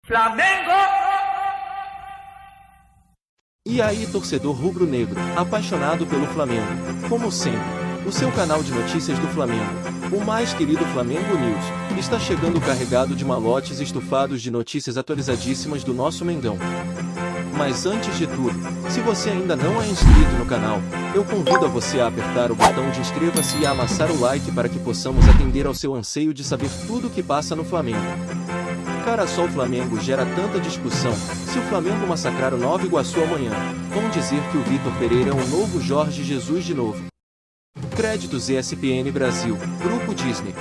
Flamengo! E aí, torcedor rubro-negro, apaixonado pelo Flamengo. Como sempre, o seu canal de notícias do Flamengo, o mais querido Flamengo News, está chegando carregado de malotes estufados de notícias atualizadíssimas do nosso Mengão. Mas antes de tudo, se você ainda não é inscrito no canal, eu convido a você a apertar o botão de inscreva-se e a amassar o like para que possamos atender ao seu anseio de saber tudo o que passa no Flamengo. Cara, só o Flamengo gera tanta discussão. Se o Flamengo massacrar o Nova Iguaçu amanhã, vão dizer que o Vitor Pereira é um novo Jorge Jesus de novo. Créditos ESPN Brasil, Grupo Disney.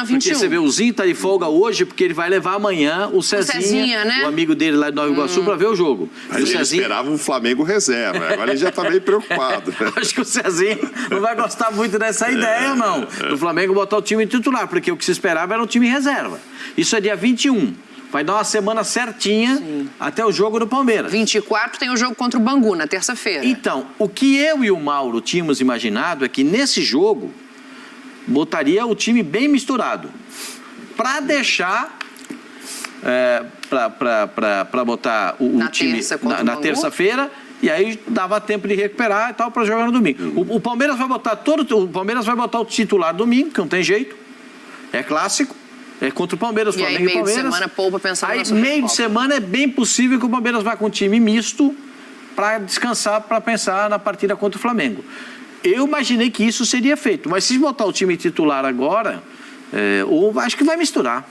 Porque você vê, o Zinho tá de folga hoje porque ele vai levar amanhã o Cezinha, né? O amigo dele lá de Nova Iguaçu, para ver o jogo. Mas ele esperava um Flamengo reserva, agora ele já tá meio preocupado. Acho que o Cezinha não vai gostar muito dessa ideia, não. Do Flamengo botar o time titular, porque o que se esperava era um time reserva. Isso é dia 21. Vai dar uma semana certinha até o jogo do Palmeiras. 24 tem o jogo contra o Bangu, na terça-feira. Então, o que eu e o Mauro tínhamos imaginado é que nesse jogo botaria o time bem misturado para deixar para botar o time na terça-feira, e aí dava tempo de recuperar e tal para jogar no domingo. O Palmeiras vai botar o titular domingo, que não tem jeito, é clássico, é contra o Palmeiras, Flamengo e Palmeiras. Meio de semana poupa pensando aí meio de semana é bem possível que o Palmeiras vá com um time misto para descansar, para pensar na partida contra o Flamengo. Eu imaginei que isso seria feito, mas se botar o time titular agora, acho que vai misturar.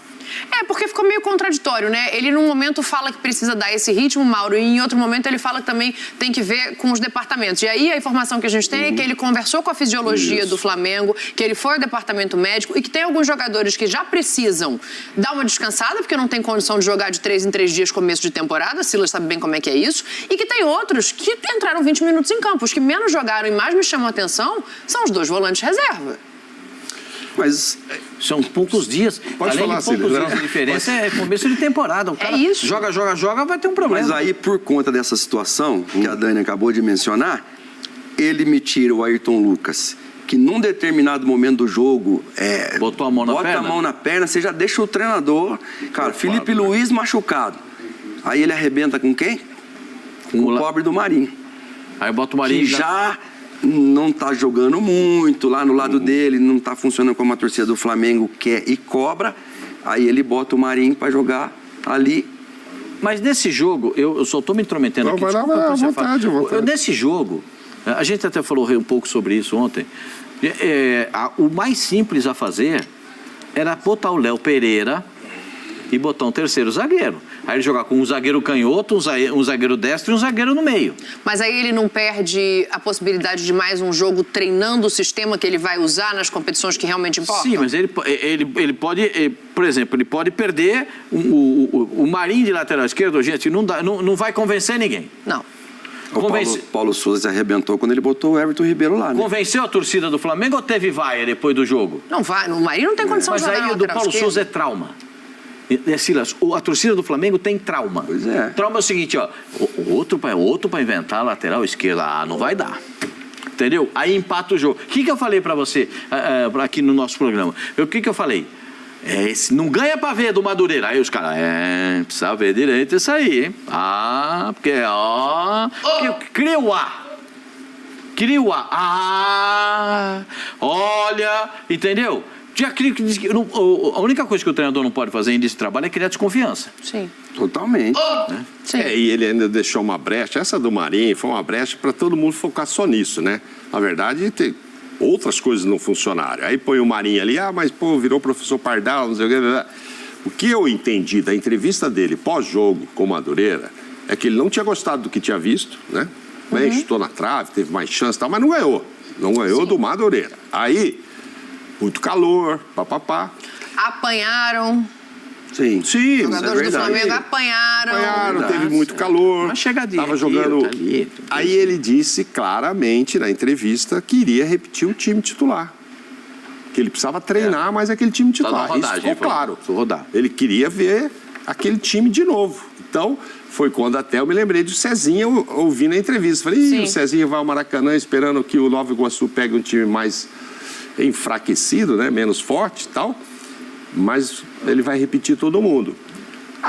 Porque ficou meio contraditório, né? Ele num momento fala que precisa dar esse ritmo, Mauro, e em outro momento ele fala que também tem que ver com os departamentos. E aí a informação que a gente tem é que ele conversou com a fisiologia do Flamengo, que ele foi ao departamento médico e que tem alguns jogadores que já precisam dar uma descansada, porque não tem condição de jogar de 3 em 3 dias começo de temporada, Silas sabe bem como é que é isso, e que tem outros que entraram 20 minutos em campo. Os que menos jogaram e mais me chamam a atenção são os 2 volantes reserva. Mas são poucos dias. Pode Além falar, de poucos dias de diferença, é começo de temporada. O cara isso. joga, vai ter um problema. Mas aí, por conta dessa situação que a Dani acabou de mencionar, ele me tira o Ayrton Lucas, que num determinado momento do jogo botou a mão na perna? Bota a mão na perna, você já deixa o treinador. Cara, Felipe Luiz machucado. Aí ele arrebenta com quem? Com o pobre do Marinho. Aí bota o Marinho. Que já não tá jogando muito lá no lado dele, não tá funcionando como a torcida do Flamengo quer e cobra. Aí ele bota o Marinho para jogar ali. Mas nesse jogo, eu só tô me intrometendo aqui. Vai lá, à vontade. Nesse jogo, a gente até falou um pouco sobre isso ontem. O mais simples a fazer era botar o Léo Pereira e botar um terceiro zagueiro. Aí ele jogar com um zagueiro canhoto, um zagueiro destro e um zagueiro no meio. Mas aí ele não perde a possibilidade de mais um jogo treinando o sistema que ele vai usar nas competições que realmente importam? Sim, mas ele pode, por exemplo, ele pode perder o Marinho de lateral esquerdo, gente, não vai convencer ninguém. Não. O Paulo Souza se arrebentou quando ele botou o Everton Ribeiro lá, né? Convenceu a torcida do Flamengo ou teve vaia depois do jogo? Não vai, o Marinho não tem condição de jogar na lateral esquerda. Mas aí o do Paulo Souza é trauma. Silas, a torcida do Flamengo tem trauma. Pois é. Trauma é o seguinte, ó, outro para inventar a lateral esquerda, não vai dar. Entendeu? Aí empata o jogo. O que eu falei para você aqui no nosso programa? O que eu falei? Não ganha para ver do Madureira. Aí os caras, precisa ver direito isso aí, hein? Porque cria o A. Olha, entendeu? A única coisa que o treinador não pode fazer nesse trabalho é criar desconfiança. Sim. Totalmente. Né? Sim. E ele ainda deixou uma brecha. Essa do Marinho foi uma brecha para todo mundo focar só nisso, né? Na verdade, tem outras coisas não funcionaram. Aí põe o Marinho ali, mas virou professor Pardal, não sei o que. O que eu entendi da entrevista dele pós-jogo com o Madureira é que ele não tinha gostado do que tinha visto, né? Chutou na trave, teve mais chance e tal, mas não ganhou. Não ganhou do Madureira. Aí, muito calor, papapá. Apanharam. Sim. Sim, jogadores do Flamengo apanharam. Teve muito calor. Uma chegadinha. Tava jogando. Aí ele disse claramente na entrevista que iria repetir o time titular. Que ele precisava treinar mais aquele time titular. Rodagem, isso ficou claro. Rodar. Ele queria ver aquele time de novo. Então, foi quando até eu me lembrei do Cezinha ouvindo a entrevista. Falei, o Cezinha vai ao Maracanã esperando que o Nova Iguaçu pegue um time mais enfraquecido, né? Menos forte e tal. Mas ele vai repetir todo mundo.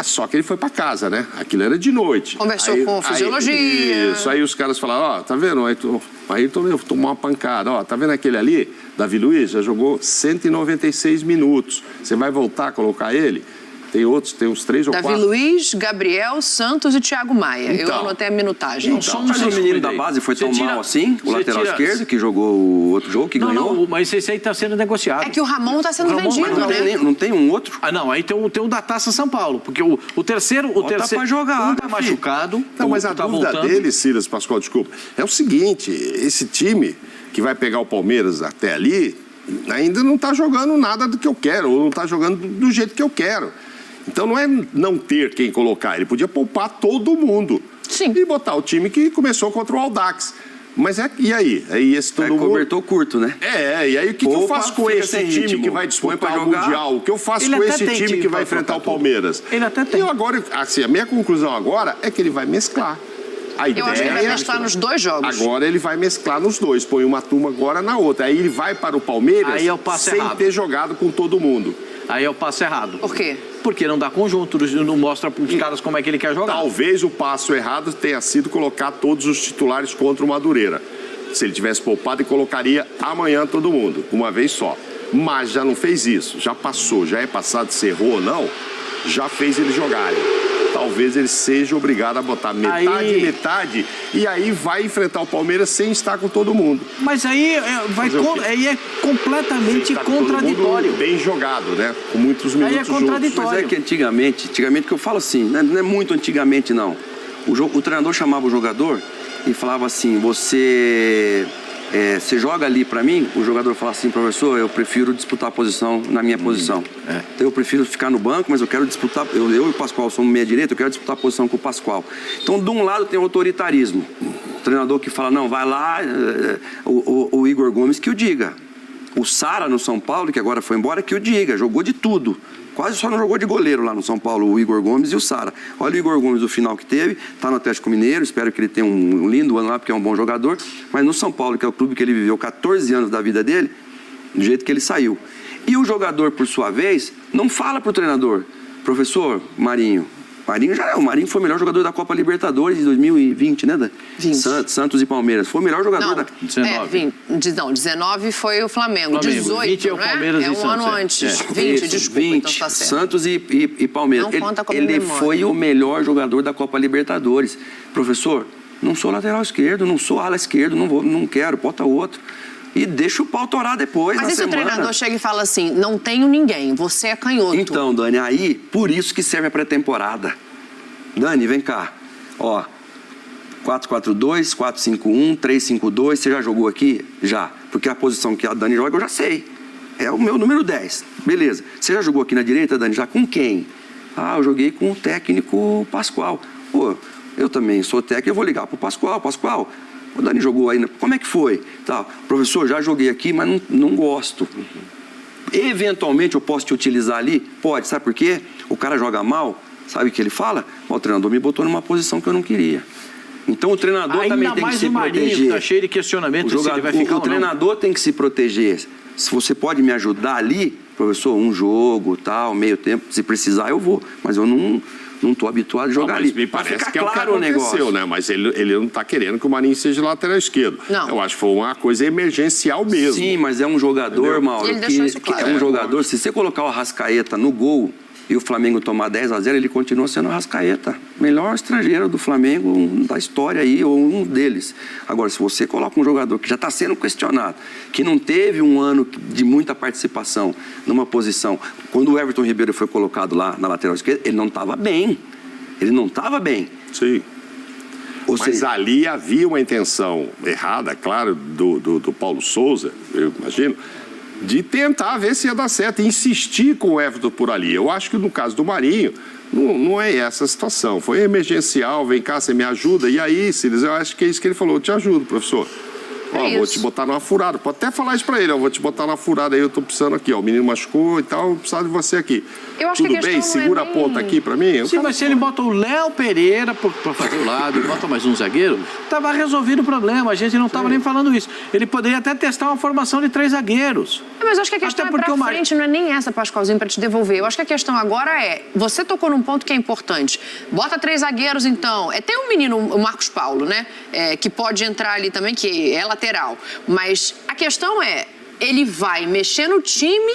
Só que ele foi para casa, né? Aquilo era de noite. Conversou com fisiologia. Isso, aí os caras falaram, tá vendo? Aí tomou uma pancada. Tá vendo aquele ali, Davi Luiz? Já jogou 196 minutos. Você vai voltar a colocar ele? Tem outros, tem uns 3 ou 4. Davi Luiz, Gabriel, Santos e Thiago Maia. Eu anotei a minutagem. Mas o menino da base foi tão mal assim? O lateral esquerdo que jogou o outro jogo, que ganhou? Não, mas esse aí está sendo negociado. É que o Ramon está sendo vendido, né? Não tem um outro? Não, aí tem um da Taça São Paulo, porque o terceiro... pra jogar, tá machucado. Então, mas a dúvida dele, Silas Pascoal, desculpa, é o seguinte, esse time que vai pegar o Palmeiras até ali, ainda não está jogando nada do que eu quero, ou não está jogando do jeito que eu quero. Então não é não ter quem colocar, ele podia poupar todo mundo. Sim. E botar o time que começou contra o Audax. Mas e aí? Aí esse todo mundo... cobertor curto, né? E aí o que eu faço com esse time que vai disputar o Mundial? O que eu faço com esse time que vai enfrentar o Palmeiras? Ele até tem. E agora, assim, a minha conclusão agora é que ele vai mesclar. Eu acho que ele vai mesclar nos 2 jogos. Agora ele vai mesclar nos 2, põe uma turma agora na outra. Aí ele vai para o Palmeiras sem ter jogado com todo mundo. Aí é o passo errado. Por quê? Porque não dá conjunto, não mostra para os caras como é que ele quer jogar. Talvez o passo errado tenha sido colocar todos os titulares contra o Madureira. Se ele tivesse poupado, ele colocaria amanhã todo mundo, uma vez só. Mas já não fez isso, já passou, já é passado se errou ou não, já fez eles jogarem. Talvez ele seja obrigado a botar metade, e aí vai enfrentar o Palmeiras sem estar com todo mundo. Mas aí é completamente contraditório. Bem jogado, né? Com muitos minutos aí é contraditório. juntos. Mas é que antigamente que eu falo assim, né? Não é muito antigamente não. O treinador chamava o jogador e falava assim, você joga ali pra mim, o jogador falava assim, professor, eu prefiro disputar a posição na minha posição. Então eu prefiro ficar no banco, mas eu quero disputar, eu e o Pascoal somos meia direita, eu quero disputar a posição com o Pascoal. Então de um lado tem o autoritarismo, o treinador que fala, não, vai lá, o Igor Gomes que o diga. O Sara no São Paulo, que agora foi embora, que o diga, jogou de tudo. Quase só não jogou de goleiro lá no São Paulo, o Igor Gomes e o Sara. Olha o Igor Gomes, o final que teve, está no Atlético Mineiro, espero que ele tenha um lindo ano lá, porque é um bom jogador. Mas no São Paulo, que é o clube que ele viveu 14 anos da vida dele, do jeito que ele saiu. E o jogador, por sua vez, não fala para o treinador, professor Marinho. O Marinho foi o melhor jogador da Copa Libertadores de 2020, né? 20. Santos e Palmeiras. Foi o melhor jogador da... 19. 19 foi o Flamengo. 18, 20 é o Palmeiras e Santos. É um ano antes. 20, desculpa, 20, então tá certo. Santos e Palmeiras. Não conta como ele memória. foi o melhor jogador da Copa Libertadores. Professor, não sou lateral esquerdo, não sou ala esquerdo, não quero, bota outro. E deixa o pau torar depois, Mas na e se o semana. treinador chega e fala assim, não tenho ninguém, você é canhoto? Então, Dani, aí, por isso que serve a pré-temporada. Dani, vem cá. Ó, 4-4-2, 4-5-1, 3-5-2, você já jogou aqui? Já. Porque a posição que a Dani joga eu já sei. É o meu número 10. Beleza. Você já jogou aqui na direita, Dani? Já com quem? Eu joguei com o técnico Pascoal. Pô, eu também sou técnico, eu vou ligar pro Pascoal. Pascoal, o Dani jogou aí, como é que foi? Tá, professor, já joguei aqui, mas não gosto. Eventualmente eu posso te utilizar ali? Pode, sabe por quê? O cara joga mal, sabe o que ele fala? O treinador me botou numa posição que eu não queria. Então o treinador também tem que se proteger. Tá cheio de questionamento se ele vai ficar o treinador tem que se proteger. Se você pode me ajudar ali, professor, um jogo, tal, meio tempo, se precisar eu vou, mas eu não estou habituado a jogar ali. Me parece ficar que é claro o que aconteceu, né? Mas ele não está querendo que o Marinho seja lateral esquerdo. Não. Eu acho que foi uma coisa emergencial mesmo. Sim, mas é um jogador, entendeu? Mauro, Ele deixou isso que claro. é um jogador, se você colocar o Arrascaeta no gol e o Flamengo tomar 10-0, ele continua sendo o Arrascaeta. Melhor estrangeiro do Flamengo da história aí, ou um deles. Agora, se você coloca um jogador que já está sendo questionado, que não teve um ano de muita participação numa posição... Quando o Everton Ribeiro foi colocado lá na lateral esquerda, ele não estava bem. Ele não estava bem. Sim. Ou Mas seja, ali havia uma intenção errada, claro, do Paulo Souza, eu imagino, de tentar ver se ia dar certo, insistir com o Everton por ali. Eu acho que no caso do Marinho, não é essa a situação. Foi emergencial, vem cá, você me ajuda. E aí, Silas, eu acho que é isso que ele falou, eu te ajudo, professor. É vou isso. te botar numa furada. Pode até falar isso pra ele, ó, vou te botar numa furada aí, eu tô precisando aqui, ó, o menino machucou e tal, eu preciso de você aqui. Eu acho que Tudo a bem? questão não é Segura a nem- ponta aqui pra mim. Sim, mas se ele bota o Léo Pereira para fazer o lado e bota mais um zagueiro, estava resolvido o problema. A gente não estava nem falando isso. Ele poderia até testar uma formação de 3 zagueiros. Mas eu acho que a questão Até é porque pra o Mari- frente, não é nem essa, Pascoalzinho, pra te devolver. Eu acho que a questão agora é, você tocou num ponto que é importante. Bota 3 zagueiros, então. Tem um menino, o Marcos Paulo, né? Que pode entrar ali também, que é lateral. Mas a questão é, ele vai mexer no time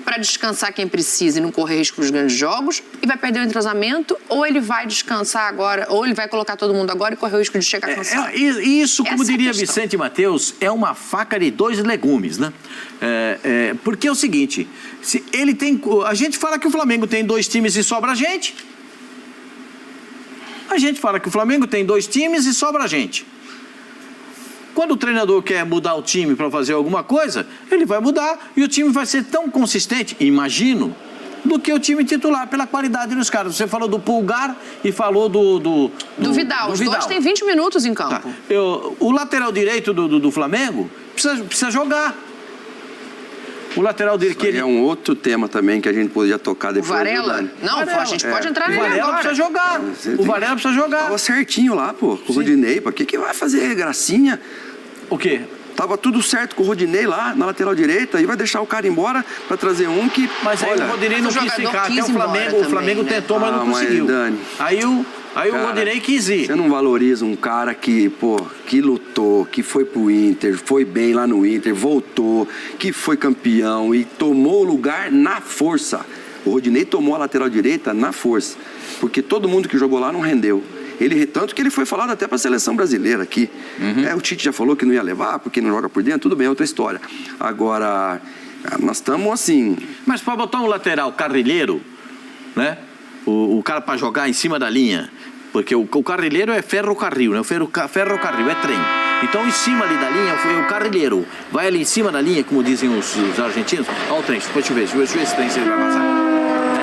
para descansar quem precisa e não correr risco nos grandes jogos e vai perder o entrosamento, ou ele vai descansar agora, ou ele vai colocar todo mundo agora e correr o risco de chegar cansado. Isso, como Essa é a diria questão. Vicente Mateus, é uma faca de 2 legumes, né? Porque é o seguinte, se ele tem, a gente fala que o Flamengo tem 2 times e sobra a gente. A gente fala que o Flamengo tem 2 times e sobra a gente. Quando o treinador quer mudar o time para fazer alguma coisa, ele vai mudar e o time vai ser tão consistente, imagino, do que o time titular, pela qualidade dos caras. Você falou do Pulgar e falou do Vidal. Os dois têm 20 minutos em campo. Tá. O lateral direito do Flamengo precisa jogar. O lateral dele que ele... É um outro tema também que a gente poderia tocar O depois. Varela? Dani. Não, Varela. a gente pode entrar O nele Varela agora. precisa jogar. O Varela precisa jogar. Tava certinho lá, pô, com o Rodinei. Pra que vai fazer gracinha? O quê? Tava tudo certo com o Rodinei lá, na lateral direita, e vai deixar o cara embora pra trazer um que... Mas aí olha, o Rodinei não o quis jogador ficar. Até quis o Flamengo, embora o Flamengo também, né? tentou, mas não Ah, mas, conseguiu. Dani, Aí o cara, Rodinei quis ir. Você não valoriza um cara que, pô, que lutou, que foi pro Inter, foi bem lá no Inter, voltou, que foi campeão e tomou o lugar na força. O Rodinei tomou a lateral direita na força, porque todo mundo que jogou lá não rendeu. Tanto que ele foi falado até para a seleção brasileira aqui. O Tite já falou que não ia levar, porque não joga por dentro, tudo bem, é outra história. Agora, nós estamos assim... Mas para botar um lateral carrilheiro, né? O cara para jogar em cima da linha, porque o carrilheiro é ferro-carril, né? O ferro-carril é trem. Então, em cima ali da linha, foi o carrilheiro. Vai ali em cima da linha, como dizem os argentinos. Olha o trem, deixa eu ver esse trem se ele vai passar.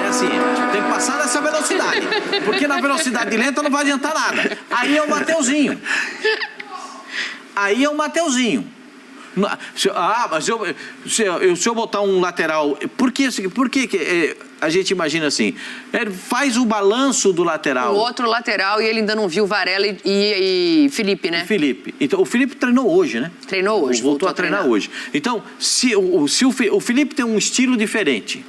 É assim, tem que passar nessa velocidade. Porque na velocidade lenta não vai adiantar nada. Aí é o Mateuzinho. Mas se eu botar um lateral... Por que a gente imagina assim? Faz o balanço do lateral. O outro lateral, e ele ainda não viu Varela e Felipe, né? Felipe. Então, o Felipe treinou hoje, né? Treinou hoje. Voltou a treinar hoje. Então, se o Felipe tem um estilo diferente.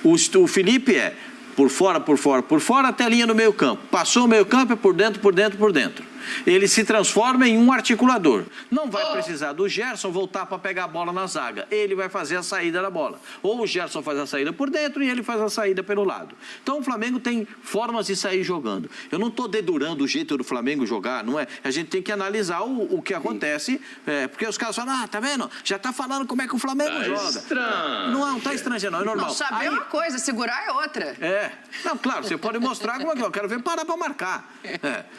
O Felipe é por fora, até a linha do meio campo. Passou o meio campo, é por dentro. Ele se transforma em um articulador. Não vai precisar do Gerson voltar para pegar a bola na zaga. Ele vai fazer a saída da bola. Ou o Gerson faz a saída por dentro e ele faz a saída pelo lado. Então o Flamengo tem formas de sair jogando. Eu não estou dedurando o jeito do Flamengo jogar, não é? A gente tem que analisar o que acontece, porque os caras falam, tá vendo? Já está falando como é que o Flamengo joga. Estranho. Não tá estranho, não, é normal. Não, saber é uma coisa, segurar é outra. Não, claro, você pode mostrar como é que eu quero ver parar para marcar.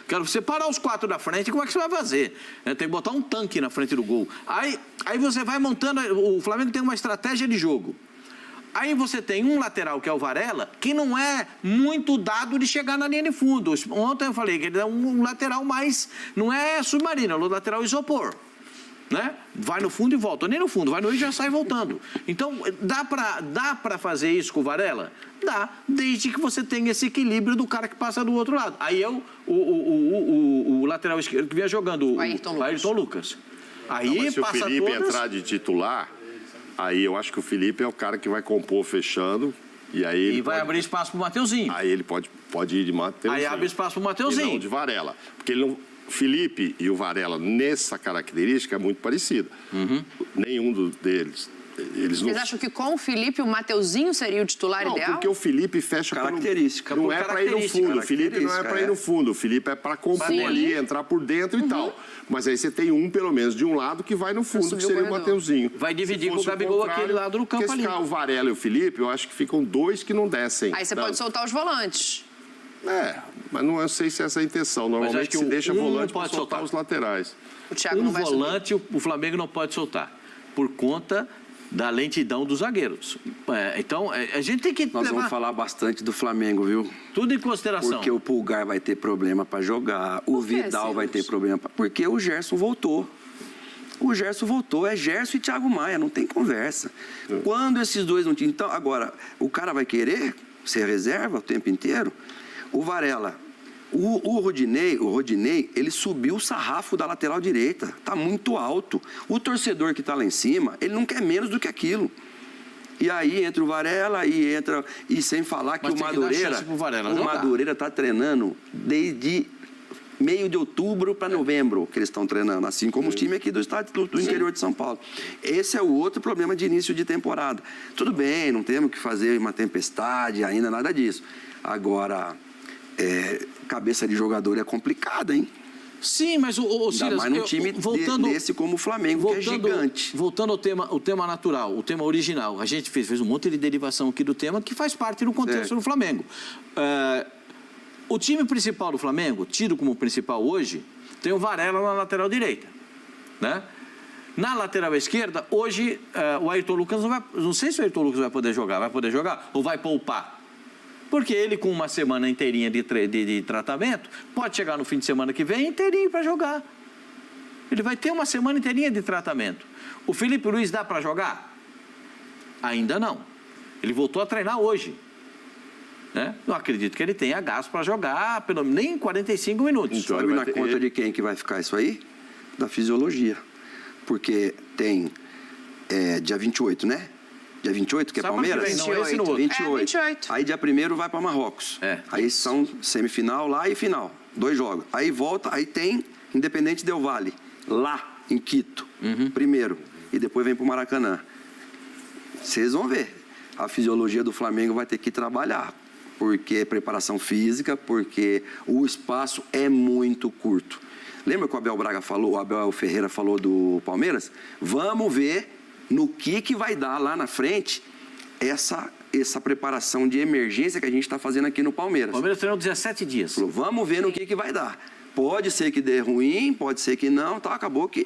Quero você parar os 4 da frente, como é que você vai fazer? Tem que botar um tanque na frente do gol. Aí você vai montando, o Flamengo tem uma estratégia de jogo. Aí você tem um lateral, que é o Varela, que não é muito dado de chegar na linha de fundo. Ontem eu falei que ele é um lateral mais, não é submarino, é um lateral isopor. Né? Vai no fundo e volta, nem no fundo, vai no e já sai voltando. Então, dá pra fazer isso com o Varela? Dá, desde que você tenha esse equilíbrio do cara que passa do outro lado. Aí é o lateral esquerdo que vinha jogando, o Ayrton Lucas. Aí Mas se o passa Felipe todas... entrar de titular, aí eu acho que o Felipe é o cara que vai compor fechando. E aí ele vai abrir espaço pro Mateuzinho. Aí ele pode ir de Mateuzinho. Aí abre espaço pro Mateuzinho. E não de Varela. Porque ele não... Felipe e o Varela, nessa característica, é muito parecida. Nenhum deles. Vocês acham que com o Felipe o Mateuzinho seria o titular não, ideal? porque o Felipe fecha característica. Não é para ir no fundo. O Felipe não é para ir no fundo. O Felipe é para compor ali, entrar por dentro e tal. Mas aí você tem um, pelo menos, de um lado que vai no fundo, que seria o Mateuzinho. Vai dividir com o Gabigol aquele lado do campo ali. Porque se ficar o Varela e o Felipe, eu acho que ficam 2 que não descem. Aí você pode soltar os volantes. Mas não sei se essa é a intenção. Normalmente se deixa volante para soltar os laterais. O Thiago não vai volante o Flamengo não pode soltar, por conta da lentidão dos zagueiros. Então, a gente tem que Nós vamos falar bastante do Flamengo, viu? tudo em consideração. Porque o Pulgar vai ter problema para jogar, o Por quê, Vidal vai ter Silas? problema, porque o Gerson voltou. O Gerson voltou, é Gerson e Thiago Maia, não tem conversa. Quando esses dois não tinham... Então, agora, o cara vai querer ser reserva o tempo inteiro? O Varela, o Rodinei, ele subiu o sarrafo da lateral direita, tá muito alto. O torcedor que tá lá em cima, ele não quer menos do que aquilo. E aí entra o Varela, e sem falar que Mas o Madureira tá treinando desde meio de outubro para novembro que eles estão treinando, assim como os times aqui do estado do interior de São Paulo. Esse é o outro problema de início de temporada. Tudo bem, não temos que fazer uma tempestade ainda, nada disso. Agora, cabeça de jogador é complicada, hein? Sim, mas o Silas, ainda mais num time desse como o Flamengo, que é gigante. Voltando ao tema natural, o tema original, a gente fez um monte de derivação aqui do tema que faz parte do contexto do Flamengo. O time principal do Flamengo, tido como principal hoje, tem o Varela na lateral direita, né? Na lateral esquerda, hoje, o Ayrton Lucas não sei se o Ayrton Lucas vai poder jogar ou vai poupar. Porque ele, com uma semana inteirinha de tratamento, pode chegar no fim de semana que vem inteirinho para jogar. Ele vai ter uma semana inteirinha de tratamento. O Felipe Luiz dá para jogar? Ainda não. Ele voltou a treinar hoje. Né? Não acredito que ele tenha gasto para jogar nem 45 minutos. Então, sabe na conta de quem que vai ficar isso aí? Da fisiologia. Porque tem dia 28, né? Dia 28, que é Palmeiras? 28. Não, esse no outro. 28. Aí dia 1º vai para Marrocos. Aí são semifinal lá e final. 2 jogos. Aí volta, aí tem Independente Del Valle, lá em Quito, primeiro. E depois vem para o Maracanã. Vocês vão ver. A fisiologia do Flamengo vai ter que trabalhar. Porque é preparação física, porque o espaço é muito curto. Lembra que o Abel Braga falou, o Abel Ferreira falou do Palmeiras? Vamos ver no que vai dar lá na frente essa preparação de emergência que a gente está fazendo aqui no Palmeiras. O Palmeiras treinou 17 dias. Falou, vamos ver no que vai dar. Pode ser que dê ruim, pode ser que não, tá, acabou que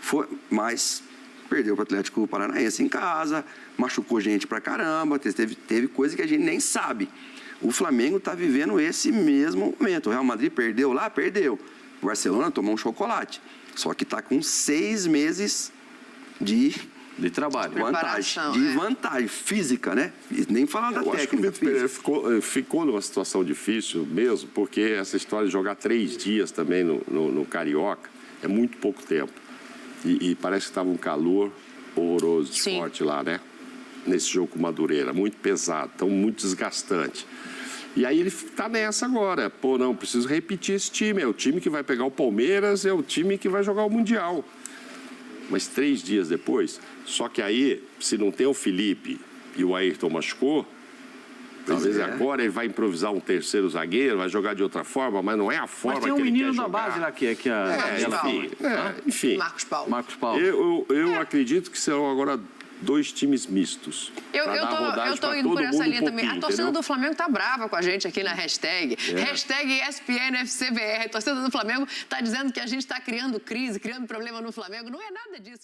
foi, mas perdeu para o Atlético Paranaense em casa, machucou gente pra caramba, teve coisa que a gente nem sabe. O Flamengo está vivendo esse mesmo momento. O Real Madrid perdeu lá? Perdeu. O Barcelona tomou um chocolate. Só que está com 6 meses de trabalho. Vantagem física, né? E nem falar da técnica. Eu acho que o Vitor Pereira ficou numa situação difícil mesmo, porque essa história de jogar 3 dias também no Carioca é muito pouco tempo. E parece que estava um calor horroroso, forte lá, né? Nesse jogo com o Madureira, muito pesado, então muito desgastante. E aí ele está nessa agora. Pô, não, preciso repetir esse time. É o time que vai pegar o Palmeiras, é o time que vai jogar o Mundial. Mas 3 dias depois, só que aí, se não tem o Felipe e o Ayrton machucou, talvez agora ele vai improvisar um terceiro zagueiro, vai jogar de outra forma, mas não é a forma que ele quer jogar. Mas tem um menino da base lá que enfim. Marcos Paulo. Marcos Paulo. Eu acredito que serão agora 2 times mistos. Eu tô indo por essa linha também. A torcida do Flamengo tá brava com a gente aqui na hashtag. Hashtag ESPNFCBR. A torcida do Flamengo tá dizendo que a gente tá criando crise, criando problema no Flamengo. Não é nada disso.